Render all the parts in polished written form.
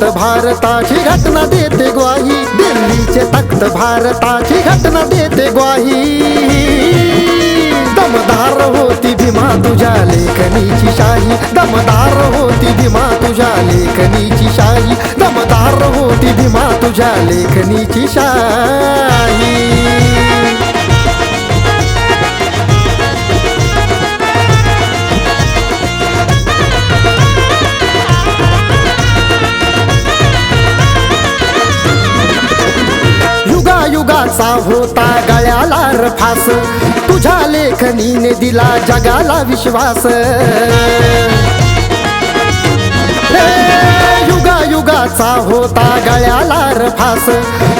तख्त भारताची घटना देते ग्वाही, दिल्लीचे तख्त भारताची घटना देते ग्वाही. दमदार होती भीमा तुझ्या लेखनीची शाही, दमदार होती भीमा तुझ्या लेखनीची शाही, दमदार होती भीमा तुझ्या लेखनीची शाही. युगाचा होता गळ्याला फास, तुझ्या लेखनीने दिला जगाला विश्वास. युगाचा होता गळ्याला फास,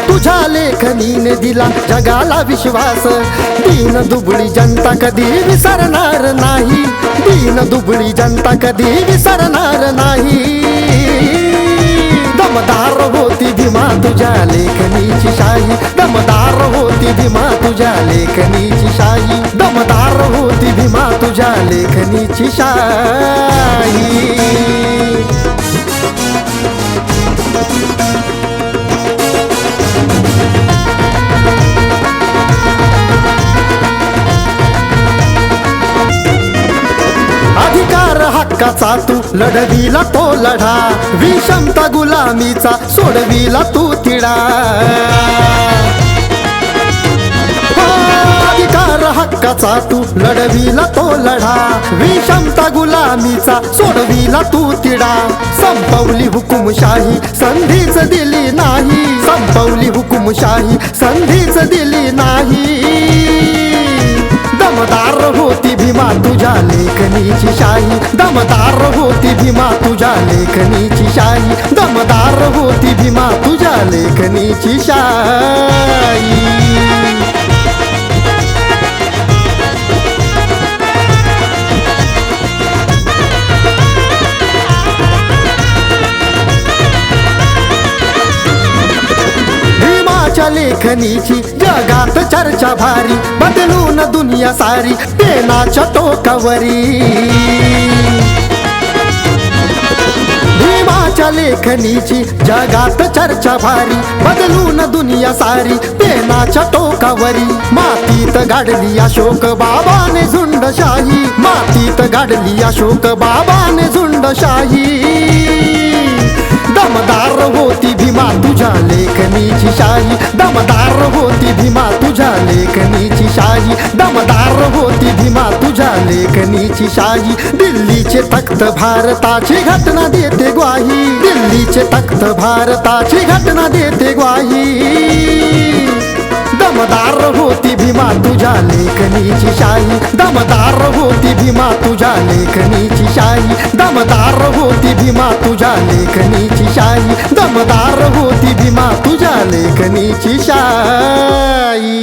तुझ्या लेखनीने दिला जगाला विश्वास. दीन दुबळी जनता कधी विसरणार नाही, दीन दुबळी जनता कधी विसरणार नाही. दमदार होती भीमा तुझ्या लेखनीची शाही, दमदार होती भीमा तुझ्या लेखनीची शाही, दमदार होती भीमा तुझ्या लेखनीची शाही. अधिकार हक्काचा तू लढविला तो लढा, विषमता गुलामीचा सोडविला तू तिढा. अधिकार हक्काचा तू लढविला तो लढा, विषमता गुलामीचा सोडविला तू तिढा. संपवली हुकुमशाही संधीच दिली नाही, संपवली हुकुमशाही संधीच दिली नाही. दमदार होती भीमा तुझ्या लेखनीची शाही, दमदार होती भीमा तुझ्या लेखनीची शाही, दमदार होती भीमा तुझ्या लेखनीची शाही. भीमाच्या लेखनीची जगात चर्चा भारी, बदलून दुनिया सारी पेनाच्या टोकावरी. भीमाच्या लेखनीची जगात चर्चा भारी, बदलून दुनिया सारी पेनाच्या टोकावरी. मातीत गाडली अशोक बाबाने झुंडशाही, मातीत गाडली अशोक बाबाने झुंडशाही. दमदार होती भीमा तुझ्या लेखनीची शाही, दमदार होती भीमा तुझ्या लेखनीची शाही, दमदार होती भीमा तुझ्या लेखनीची शाही. दिल्लीचे तख्त भारताची घटना देते ग्वाही, दिल्लीचे तख्त भारताची घटना देते ग्वाही. दमदार होती भीमा तुझ्या लेखनीची शाही, दमदार होती भीमा तुझ्या लेखनीची शाही, दमदार होती भीमा तुझ्या लेखनीची शाही, दमदार होती भीमा तुझ्या लेखनीची शाही.